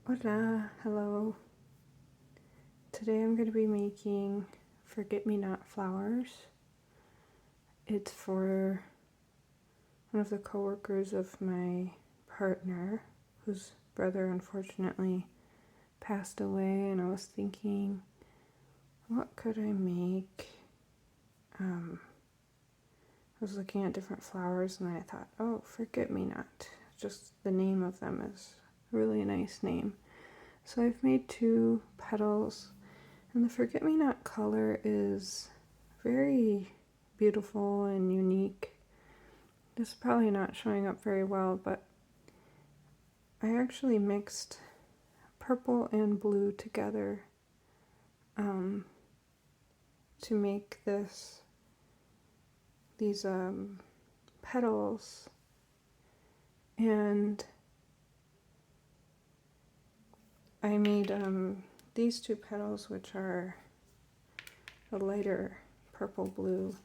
Hola, hello. Today I'm going to be making forget-me-not flowers. It's for one of the co-workers of my partner, whose brother unfortunately passed away, and I was thinking, what could I make? I was looking at different flowers and I thought, oh, forget-me-not. Just the name of them is a really nice name. So I've made 2 petals, and the forget-me-not color is very beautiful and unique. This is probably not showing up very well, but I actually mixed purple and blue together to make these petals, and I made these 2 petals, which are a lighter purple blue,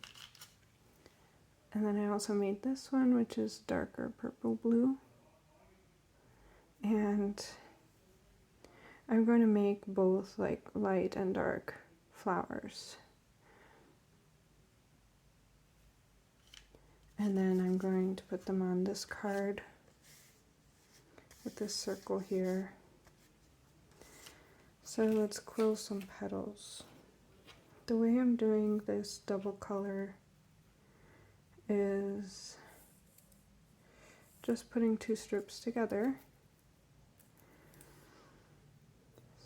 and then I also made this one, which is darker purple blue, and I'm going to make both like light and dark flowers. And then I'm going to put them on this card with this circle here. So let's quill some petals. The way I'm doing this double color is just putting 2 strips together.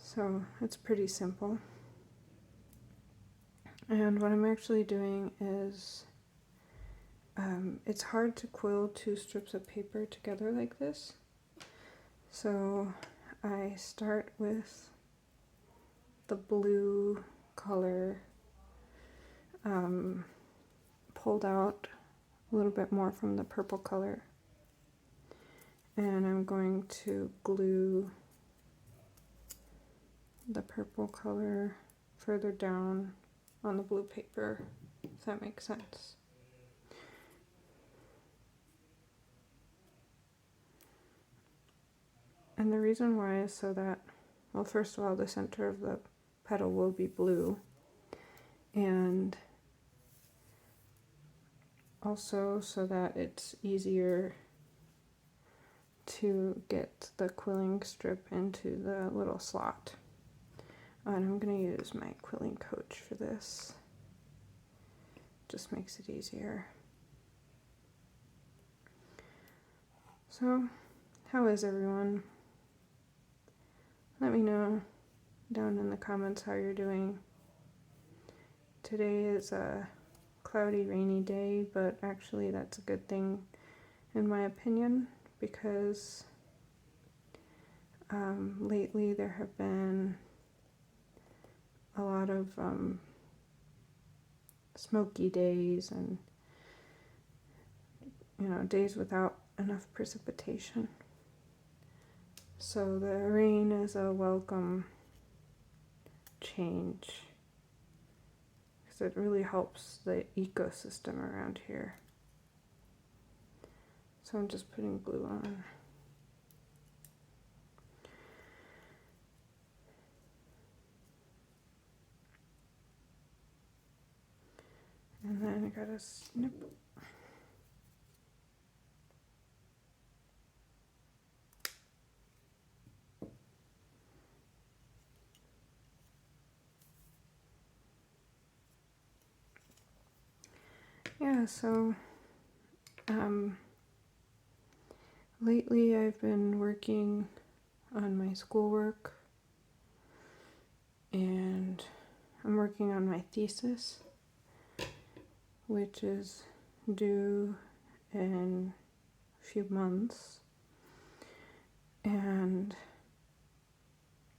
So it's pretty simple. And what I'm actually doing is, it's hard to quill 2 strips of paper together like this. So I start with the blue color pulled out a little bit more from the purple color, and I'm going to glue the purple color further down on the blue paper, if that makes sense. And the reason why is so that, well, first of all, the center of the petal will be blue, and also so that it's easier to get the quilling strip into the little slot. And I'm going to use my quilling coach for this. Just makes it easier. So, how is everyone? Let me know down in the comments how you're doing. Today is a cloudy, rainy day, but actually that's a good thing in my opinion, because lately there have been a lot of smoky days and, days without enough precipitation. So the rain is a welcome change, because it really helps the ecosystem around here. So I'm just putting glue on. And then I gotta snip. Yeah, so lately I've been working on my schoolwork, and I'm working on my thesis, which is due in a few months, and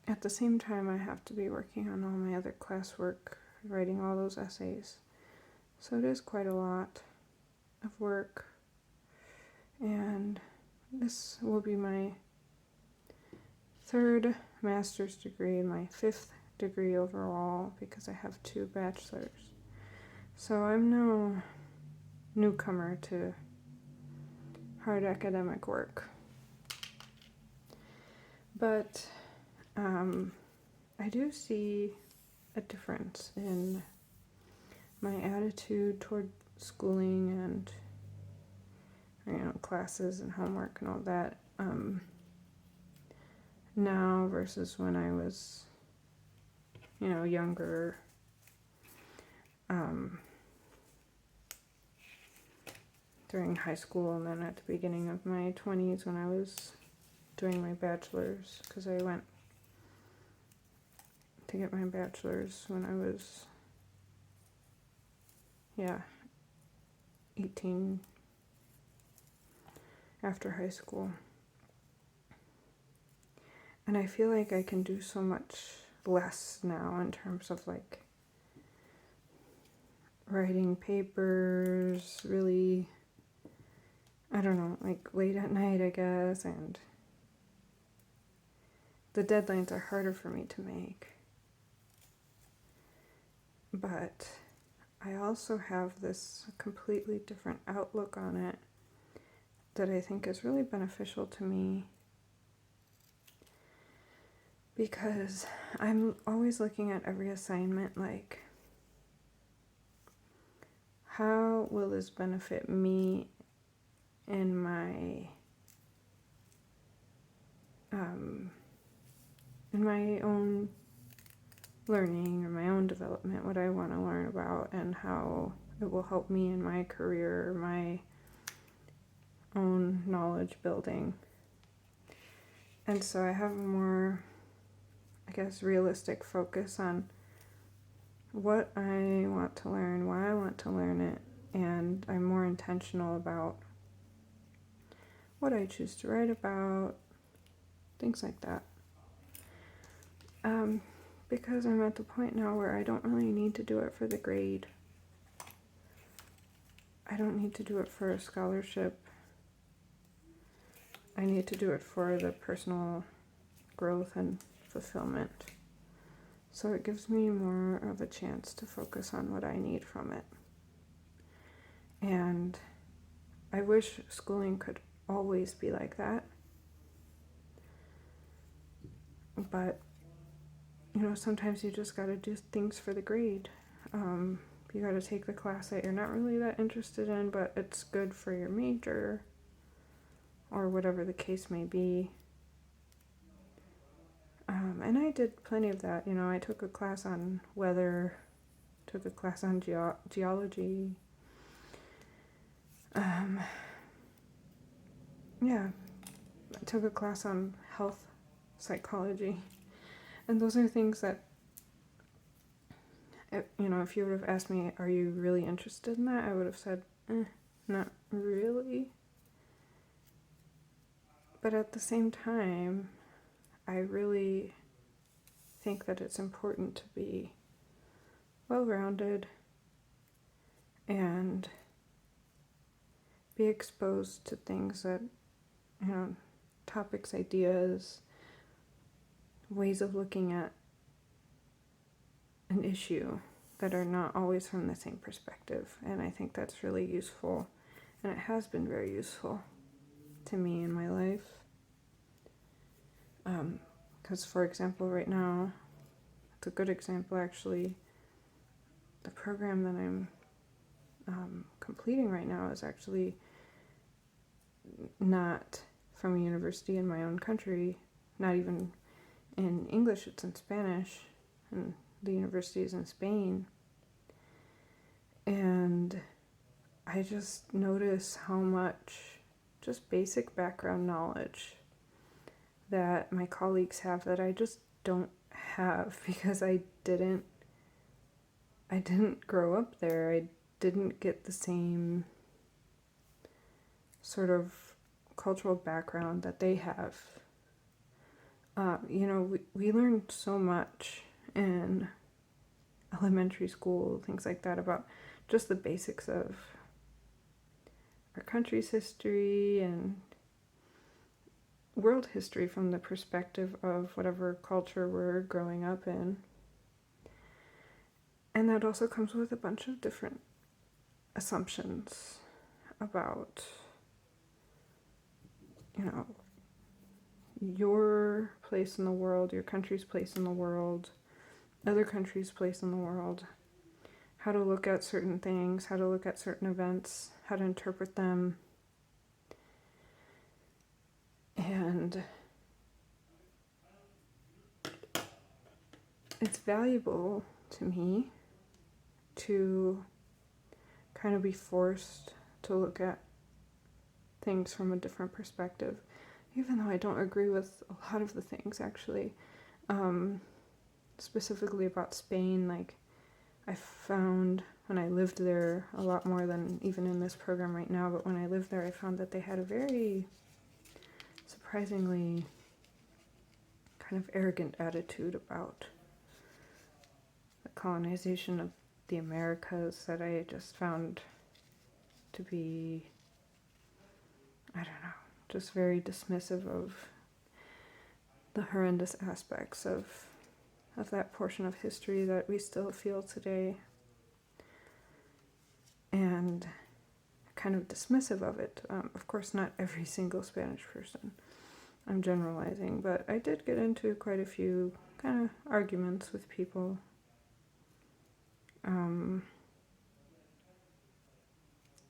at the same time I have to be working on all my other classwork, writing all those essays. So it is quite a lot of work, and this will be my 3rd master's degree and my 5th degree overall, because I have 2 bachelors. So I'm no newcomer to hard academic work. But I do see a difference in my attitude toward schooling and, classes and homework and all that, now versus when I was, younger. During high school, and then at the beginning of my 20s when I was doing my bachelor's, because I went to get my bachelor's when I was 18, after high school. And I feel like I can do so much less now in terms of like writing papers, really, I don't know, like late at night, I guess, and the deadlines are harder for me to make. But I also have this completely different outlook on it that I think is really beneficial to me, because I'm always looking at every assignment like, how will this benefit me in my own learning or my own development, what I want to learn about, and how it will help me in my career, my own knowledge building. And so I have a more, I guess, realistic focus on what I want to learn, why I want to learn it, and I'm more intentional about what I choose to write about, things like that. Because I'm at the point now where I don't really need to do it for the grade. I don't need to do it for a scholarship. I need to do it for the personal growth and fulfillment. So it gives me more of a chance to focus on what I need from it. And I wish schooling could always be like that. But, sometimes you just gotta do things for the grade. You gotta take the class that you're not really that interested in, but it's good for your major, or whatever the case may be. And I did plenty of that. I took a class on weather, took a class on geology. I took a class on health psychology. And those are things that, if you would have asked me, are you really interested in that? I would have said, not really. But at the same time, I really think that it's important to be well-rounded and be exposed to things that, topics, ideas, ways of looking at an issue that are not always from the same perspective. And I think that's really useful, and it has been very useful to me in my life. Because, for example, right now, it's a good example actually, the program that I'm completing right now is actually not from a university in my own country, not even in English, it's in Spanish, and the university is in Spain. And I just notice how much just basic background knowledge that my colleagues have that I just don't have, because I didn't grow up there. I didn't get the same sort of cultural background that they have. We learned so much in elementary school, things like that, about just the basics of our country's history and world history from the perspective of whatever culture we're growing up in. And that also comes with a bunch of different assumptions about, your your place in the world, your country's place in the world, other countries' place in the world, how to look at certain things, how to look at certain events, how to interpret them. And it's valuable to me to kind of be forced to look at things from a different perspective, even though I don't agree with a lot of the things, actually. Specifically about Spain, like, I found when I lived there, a lot more than even in this program right now, but when I lived there, I found that they had a very surprisingly kind of arrogant attitude about the colonization of the Americas that I just found to be, I don't know, just very dismissive of the horrendous aspects of that portion of history that we still feel today, and kind of dismissive of it. Of course, not every single Spanish person. I'm generalizing, but I did get into quite a few kind of arguments with people. And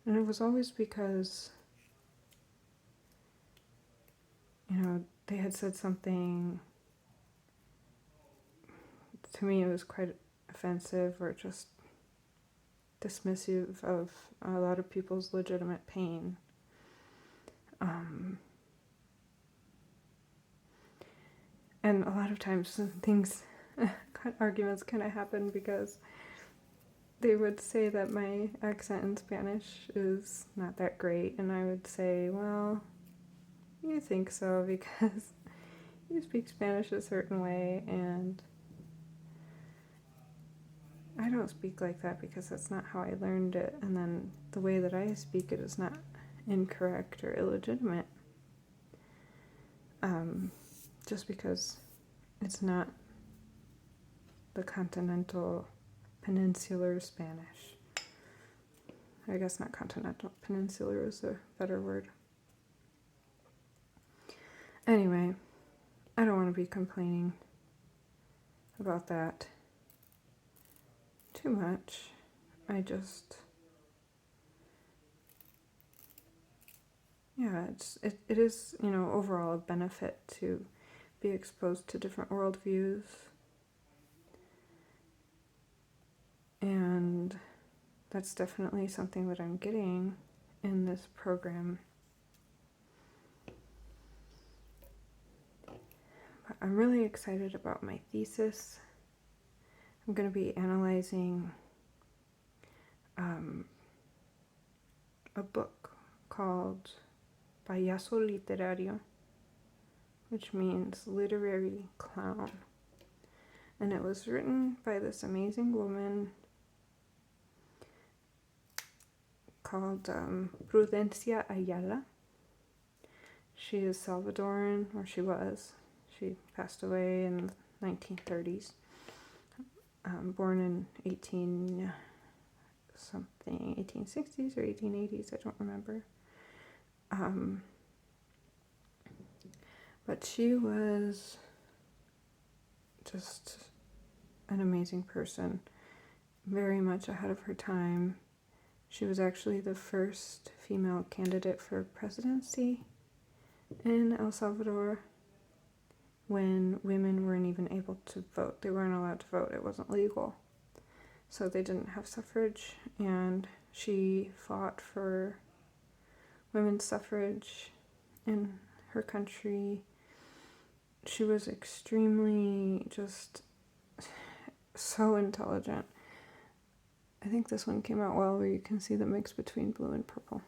it was always because, they had said something, to me it was quite offensive or just dismissive of a lot of people's legitimate pain. And a lot of times arguments kind of happen because they would say that my accent in Spanish is not that great, and I would say, well, you think so because you speak Spanish a certain way, and I don't speak like that because that's not how I learned it, and then the way that I speak it is not incorrect or illegitimate. Just because it's not the continental peninsular Spanish. I guess not continental, peninsular is a better word. Anyway, I don't want to be complaining about that too much. I just, it is, overall a benefit to be exposed to different worldviews, and that's definitely something that I'm getting in this program. But I'm really excited about my thesis. I'm going to be analyzing a book called Payaso Literario, which means literary clown. And it was written by this amazing woman called Prudencia Ayala. She is Salvadoran, or she was. She passed away in the 1930s. Born in 1860s or 1880s, I don't remember. But she was just an amazing person, very much ahead of her time. She was actually the first female candidate for presidency in El Salvador when women weren't even able to vote. They weren't allowed to vote. It wasn't legal. So they didn't have suffrage, and she fought for women's suffrage in her country. She was extremely just so intelligent. I think this one came out well, where you can see the mix between blue and purple.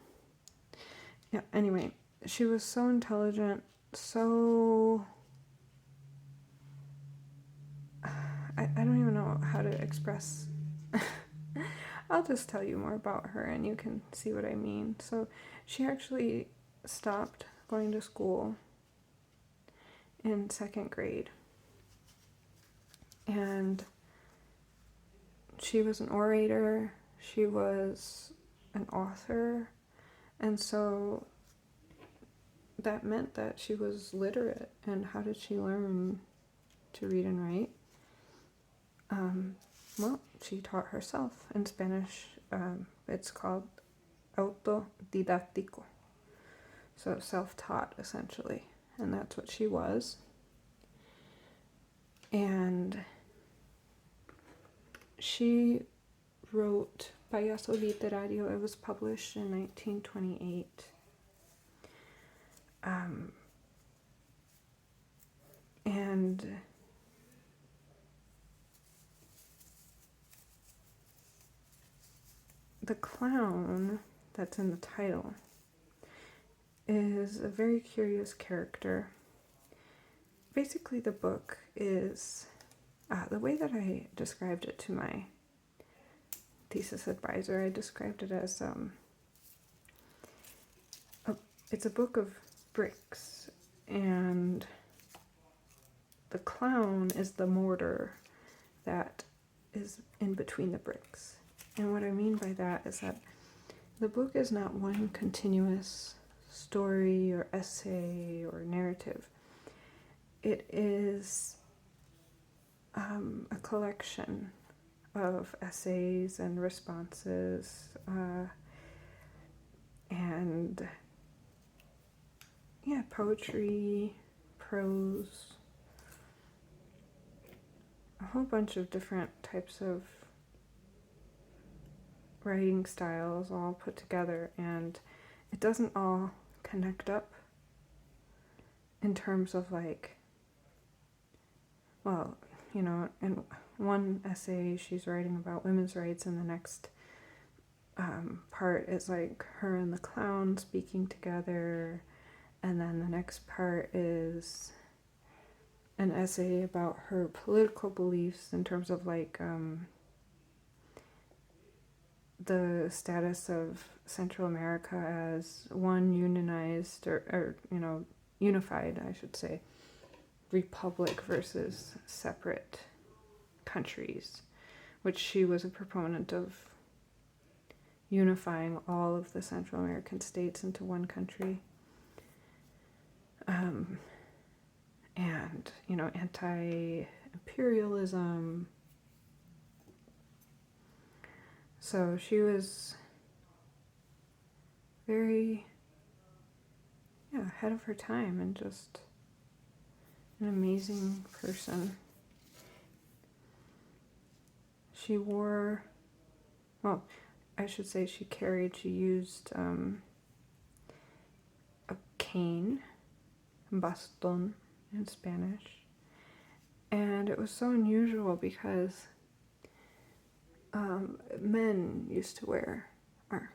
Yeah, anyway, she was so intelligent, so... I don't even know how to express... I'll just tell you more about her and you can see what I mean. So she actually stopped going to school in 2nd grade. And she was an orator, she was an author, and so that meant that she was literate. And how did she learn to read and write? Well, she taught herself. In Spanish, it's called autodidactico. So self-taught, essentially. And that's what she was. And she wrote Payaso Literario. It was published in 1928. And the clown that's in the title is a very curious character. Basically, the book is, the way that I described it to my thesis advisor, I described it as, it's a book of bricks, and the clown is the mortar that is in between the bricks. And what I mean by that is that the book is not one continuous story or essay or narrative. It is a collection of essays and responses and poetry, prose, a whole bunch of different types of writing styles all put together, and it doesn't all connect up in terms of like, well, you know, in one essay she's writing about women's rights, and the next part is like her and the clown speaking together, and then the next part is an essay about her political beliefs in terms of like the status of Central America as one unionized or you know, unified, I should say, republic versus separate countries, which she was a proponent of unifying all of the Central American states into one country. And, you know, anti-imperialism. So she was very, ahead of her time and just an amazing person. She wore, well, I should say she used a cane, bastón in Spanish, and it was so unusual because men used to wear, or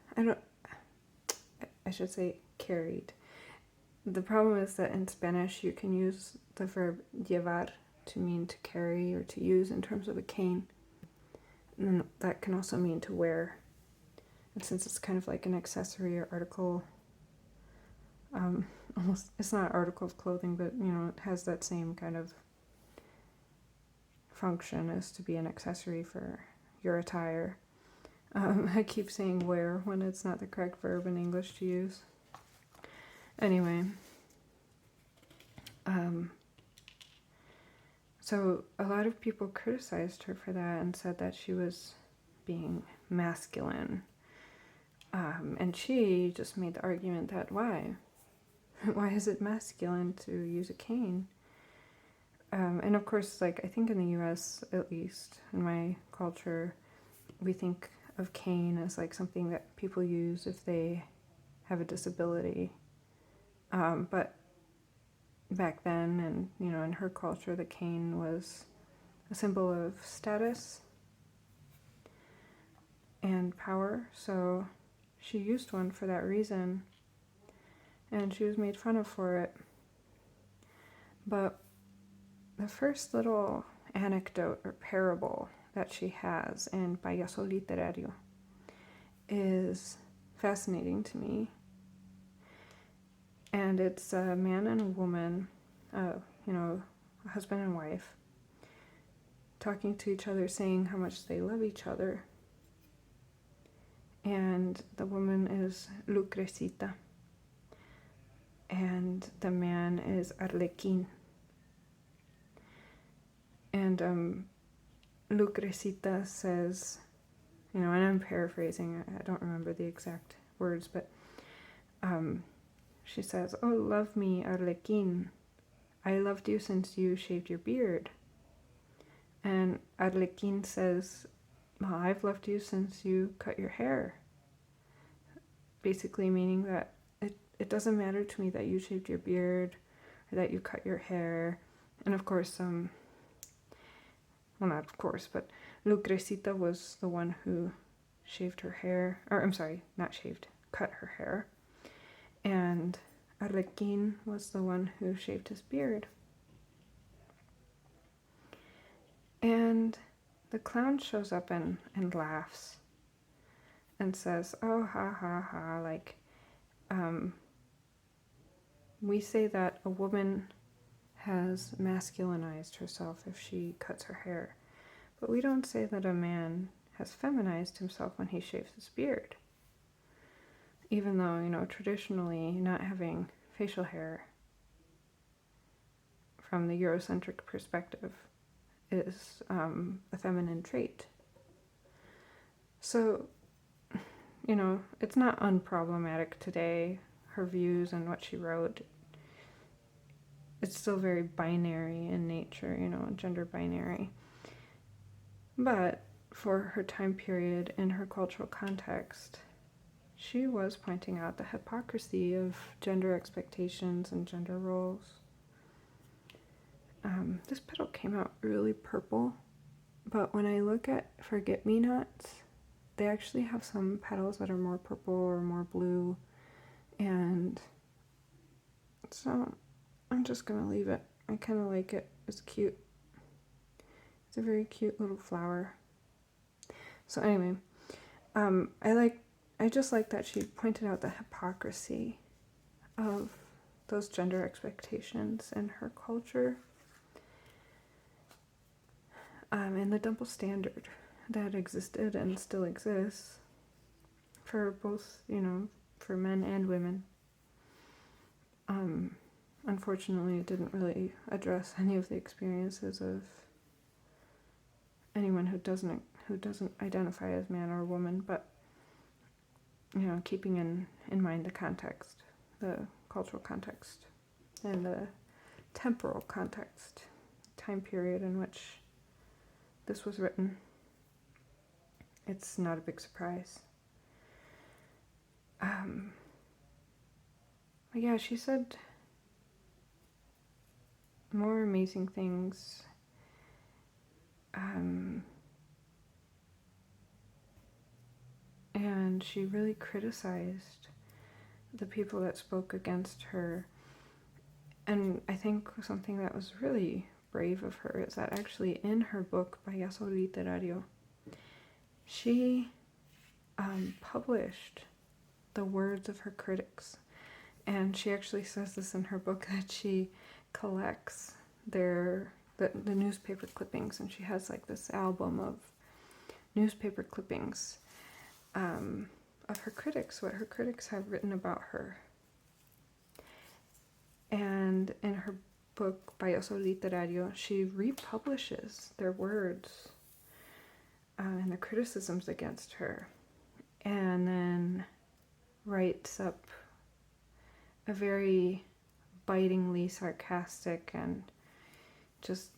I should say carried. The problem is that in Spanish you can use the verb llevar to mean to carry or to use in terms of a cane, and that can also mean to wear. And since it's kind of like an accessory or article, almost, it's not an article of clothing, but you know, it has that same kind of function as to be an accessory for your attire. I keep saying wear when it's not the correct verb in English to use. Anyway, so a lot of people criticized her for that and said that she was being masculine. And she just made the argument that why? Why is it masculine to use a cane? And of course, like, I think in the US, at least in my culture, we think of cane as like something that people use if they have a disability. But back then, and you know, in her culture, the cane was a symbol of status and power. So she used one for that reason, and she was made fun of for it. But the first little anecdote or parable that she has in Payaso Literario is fascinating to me. And it's a man and a woman, you know, a husband and wife, talking to each other, saying how much they love each other. And the woman is Lucrecita. and the man is Arlequín. And Lucrecita says, and I'm paraphrasing, I don't remember the exact words, but she says, "Oh, love me, Arlequín. I loved you since you shaved your beard." And Arlequín says, "Well, I've loved you since you cut your hair." Basically meaning that it doesn't matter to me that you shaved your beard or that you cut your hair. And of course, well, not of course, but Lucrecita was the one who shaved her hair, or I'm sorry, not shaved, cut her hair. And Arlequín was the one who shaved his beard. And the clown shows up and laughs and says, "Oh, ha, ha, ha, like, we say that a woman has masculinized herself if she cuts her hair, but we don't say that a man has feminized himself when he shaves his beard." Even though, traditionally not having facial hair from the Eurocentric perspective is a feminine trait. So, it's not unproblematic today, her views and what she wrote. It's still very binary in nature, gender binary. But for her time period and her cultural context, she was pointing out the hypocrisy of gender expectations and gender roles. This petal came out really purple, but when I look at forget-me-nots, they actually have some petals that are more purple or more blue, and so I'm just gonna leave it. I kind of like it. It's cute. It's a very cute little flower. So anyway, I just like that she pointed out the hypocrisy of those gender expectations in her culture, and the double standard that existed and still exists for both, for men and women. Unfortunately, it didn't really address any of the experiences of anyone who doesn't identify as man or woman, but keeping in mind the context, the cultural context, and the temporal context, time period in which this was written. It's not a big surprise. But yeah, she said more amazing things. And she really criticized the people that spoke against her. And I think something that was really brave of her is that actually in her book, Payaso Literario, she published the words of her critics. And she actually says this in her book, that she collects the newspaper clippings, and she has like this album of newspaper clippings of her critics, what her critics have written about her. And in her book, Payaso Literario, she republishes their words and the criticisms against her, and then writes up a very bitingly sarcastic and just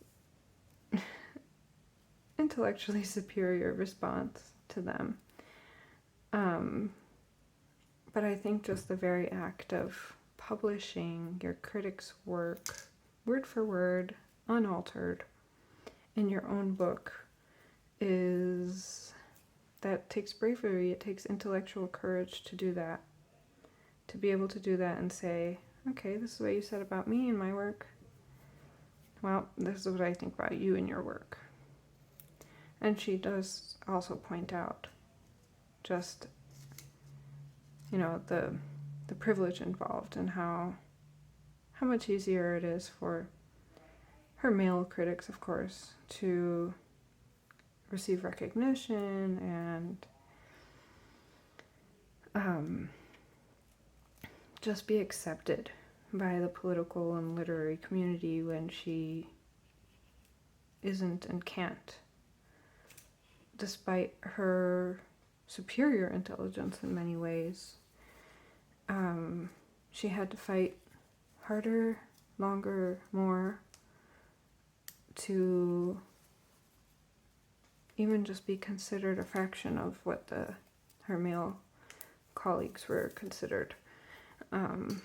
intellectually superior response to them. But I think just the very act of publishing your critic's work, word for word, unaltered, in your own book, that takes bravery, it takes intellectual courage to do that. To be able to do that and say, okay, this is what you said about me and my work. Well, this is what I think about you and your work. And she does also point out just, the privilege involved, and how much easier it is for her male critics, of course, to receive recognition and just be accepted by the political and literary community when she isn't and can't, despite her superior intelligence in many ways. She had to fight harder, longer, more to even just be considered a fraction of what her male colleagues were considered. And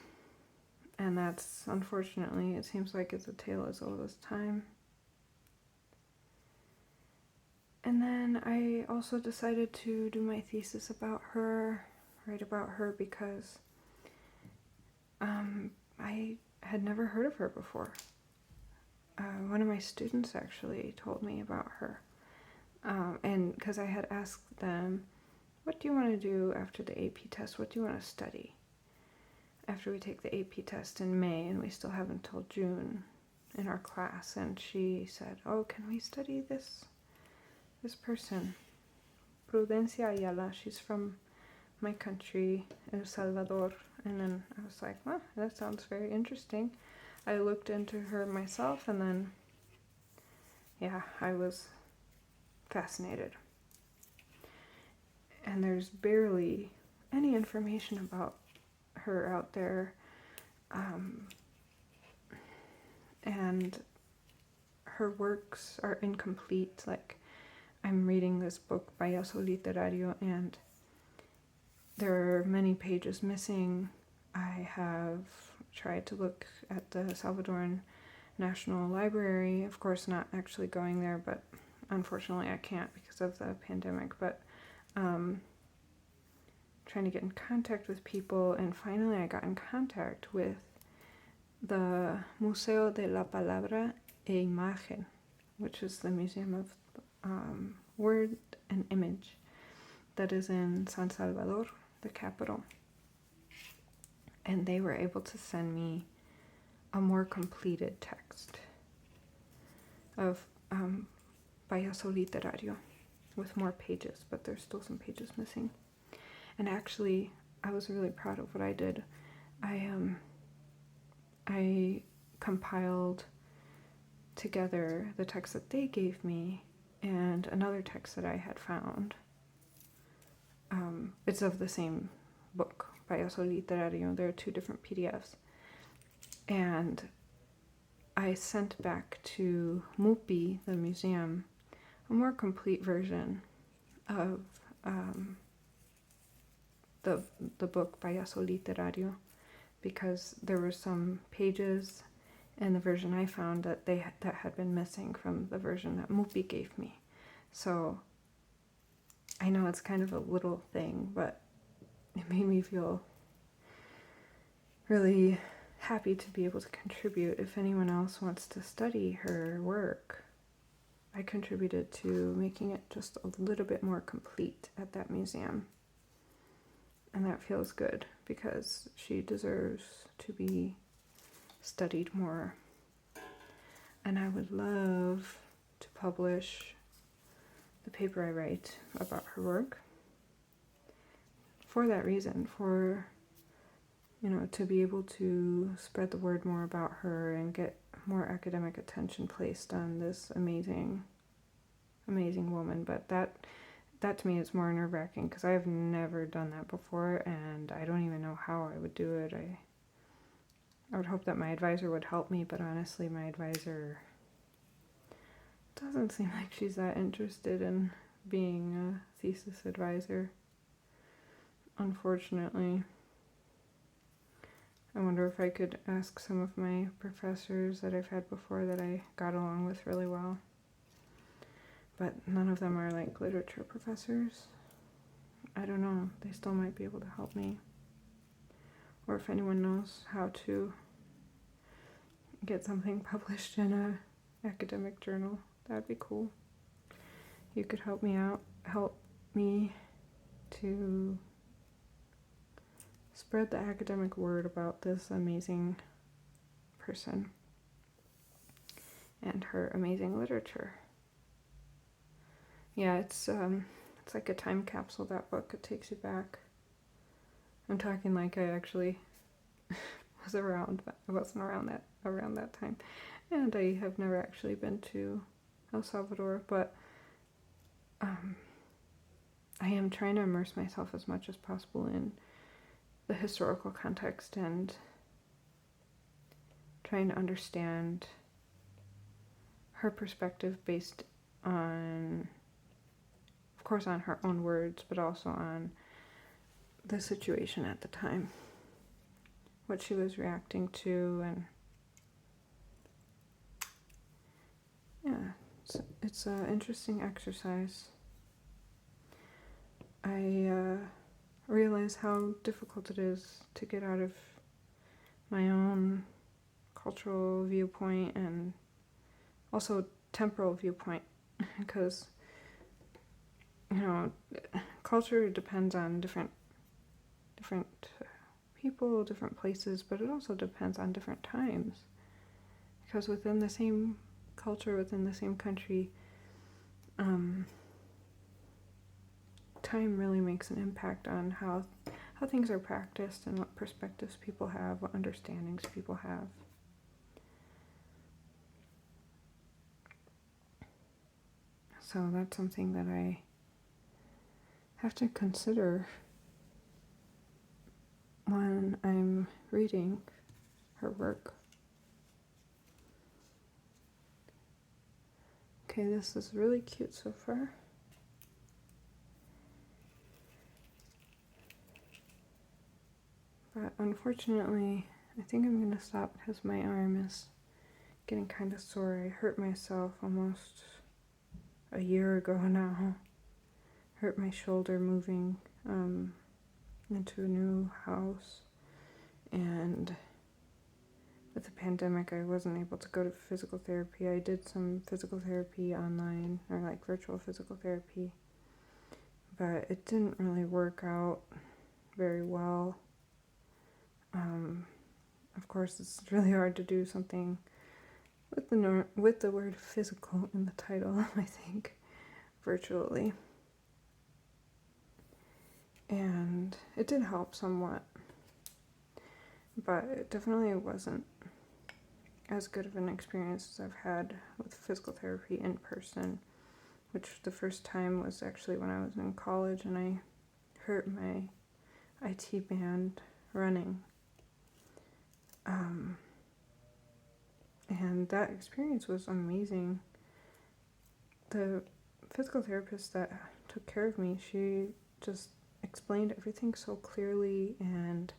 that's, unfortunately, it seems like it's a tale as old as time. And then I also decided to do my thesis about her, write about her, because I had never heard of her before. One of my students actually told me about her. And because I had asked them, what do you want to do after the AP test? What do you want to study? After we take the AP test in May, and we still have until June in our class. And she said, oh, can we study this person? Prudencia Ayala. She's from my country, El Salvador. And then I was like, well, that sounds very interesting. I looked into her myself, and then, yeah, I was fascinated. And there's barely any information about her out there. And her works are incomplete. Like, I'm reading this book, Payaso Literario, and there are many pages missing. I have tried to look at the Salvadoran National Library, of course not actually going there, but unfortunately I can't because of the pandemic, but trying to get in contact with people, and finally I got in contact with the Museo de la Palabra e Imagen, which is the Museum of Word and Image that is in San Salvador, the capital. And they were able to send me a more completed text of Payaso Literario with more pages, but there's still some pages missing. And actually, I was really proud of what I did. I compiled together the text that they gave me and another text that I had found. It's of the same book, Payaso Literario. There are 2 different PDFs. And I sent back to MUPI, the museum, a more complete version of the book Payaso Literario, because there were some pages in the version I found that had been missing from the version that MUPI gave me. So I know it's kind of a little thing, but it made me feel really happy to be able to contribute. If anyone else wants to study her work, I contributed to making it just a little bit more complete at that museum. And that feels good because she deserves to be studied more. And I would love to publish the paper I write about her work for that reason, for, to be able to spread the word more about her and get more academic attention placed on this amazing, amazing woman. But that to me is more nerve-wracking because I have never done that before, and I don't even know how I would do it. I would hope that my advisor would help me, but honestly, my advisor doesn't seem like she's that interested in being a thesis advisor, unfortunately. I wonder if I could ask some of my professors that I've had before that I got along with really well. But none of them are like literature professors. I don't know. They still might be able to help me. Or if anyone knows how to get something published in an academic journal, that'd be cool. You could help me out, help me to spread the academic word about this amazing person and her amazing literature. Yeah, it's like a time capsule, that book. It takes you back. I'm talking like I actually was around, but I wasn't around that time. And I have never actually been to El Salvador, but I am trying to immerse myself as much as possible in the historical context and trying to understand her perspective based on, of course, on her own words, but also on the situation at the time, what she was reacting to, and yeah, it's an interesting exercise. I realize how difficult it is to get out of my own cultural viewpoint and also temporal viewpoint, because, you know, culture depends on different people, different places, but it also depends on different times, because within the same culture, within the same country, time really makes an impact on how things are practiced and what perspectives people have, what understandings people have. So that's something that I have to consider when I'm reading her work. Okay, this is really cute so far. But unfortunately, I think I'm going to stop because my arm is getting kind of sore. I hurt myself almost a year ago now. Hurt my shoulder moving into a new house. And with the pandemic, I wasn't able to go to physical therapy. I did some physical therapy online, or like virtual physical therapy. But it didn't really work out very well. Of course, it's really hard to do something with the word physical in the title, I think, virtually. And it did help somewhat, but it definitely wasn't as good of an experience as I've had with physical therapy in person, which the first time was actually when I was in college and I hurt my IT band running. And that experience was amazing. The physical therapist that took care of me, she just explained everything so clearly and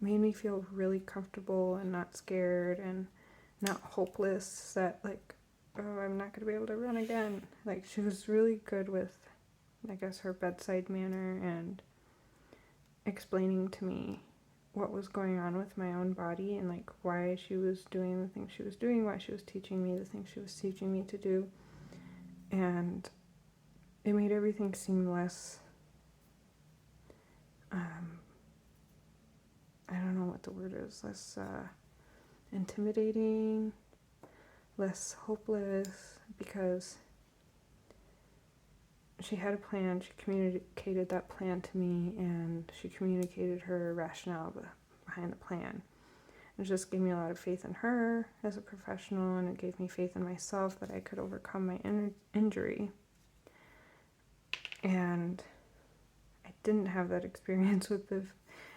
made me feel really comfortable and not scared and not hopeless that, like, oh, I'm not going to be able to run again. Like, she was really good with, I guess, her bedside manner and explaining to me what was going on with my own body and, like, why she was doing the things she was doing, why she was teaching me the things she was teaching me to do. And it made everything seem less, I don't know what the word is, less intimidating, less hopeless, because she had a plan, she communicated that plan to me, and she communicated her rationale behind the plan. It just gave me a lot of faith in her as a professional, and it gave me faith in myself that I could overcome my injury. And I didn't have that experience with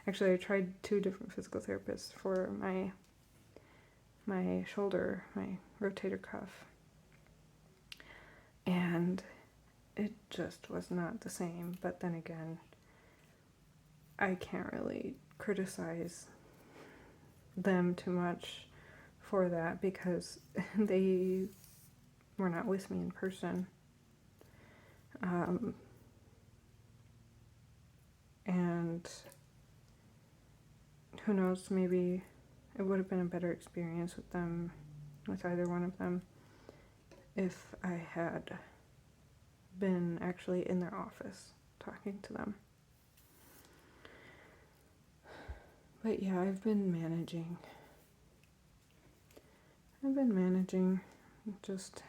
actually I tried 2 different physical therapists for my shoulder, my rotator cuff. And it just was not the same. But then again, I can't really criticize them too much for that because they were not with me in person. And who knows, maybe it would have been a better experience with them, with either one of them, if I had been actually in their office talking to them. But yeah, I've been managing. Just,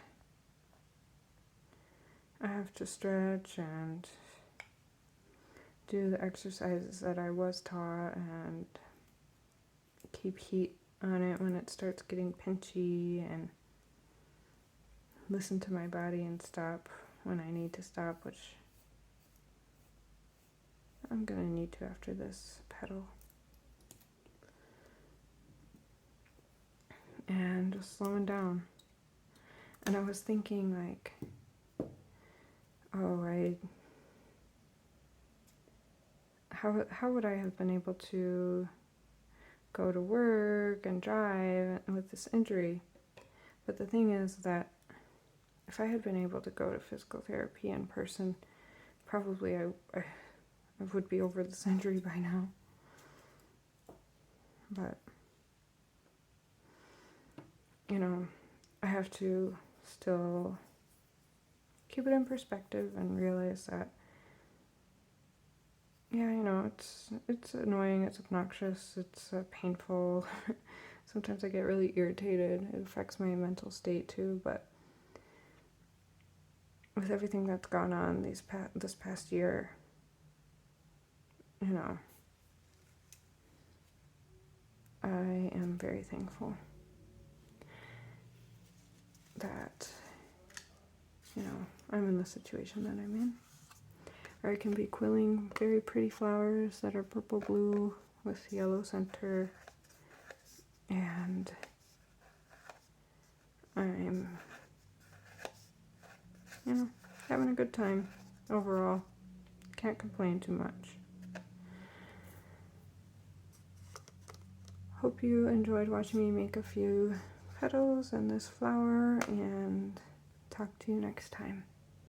I have to stretch and do the exercises that I was taught and keep heat on it when it starts getting pinchy, and listen to my body and stop when I need to stop, which I'm gonna need to after this petal. And just slowing down. And I was thinking, like, oh, how would I have been able to go to work and drive with this injury? But the thing is that if I had been able to go to physical therapy in person, probably I would be over this injury by now. But, you know, I have to still keep it in perspective and realize that, yeah, you know, it's annoying, it's obnoxious, it's painful. Sometimes I get really irritated. It affects my mental state too, but with everything that's gone on this past year, you know, I am very thankful that, you know, I'm in the situation that I'm in. Or I can be quilling very pretty flowers that are purple blue with yellow center, and I'm, you know, having a good time overall. Can't complain too much. Hope you enjoyed watching me make a few petals and this flower, and talk to you next time.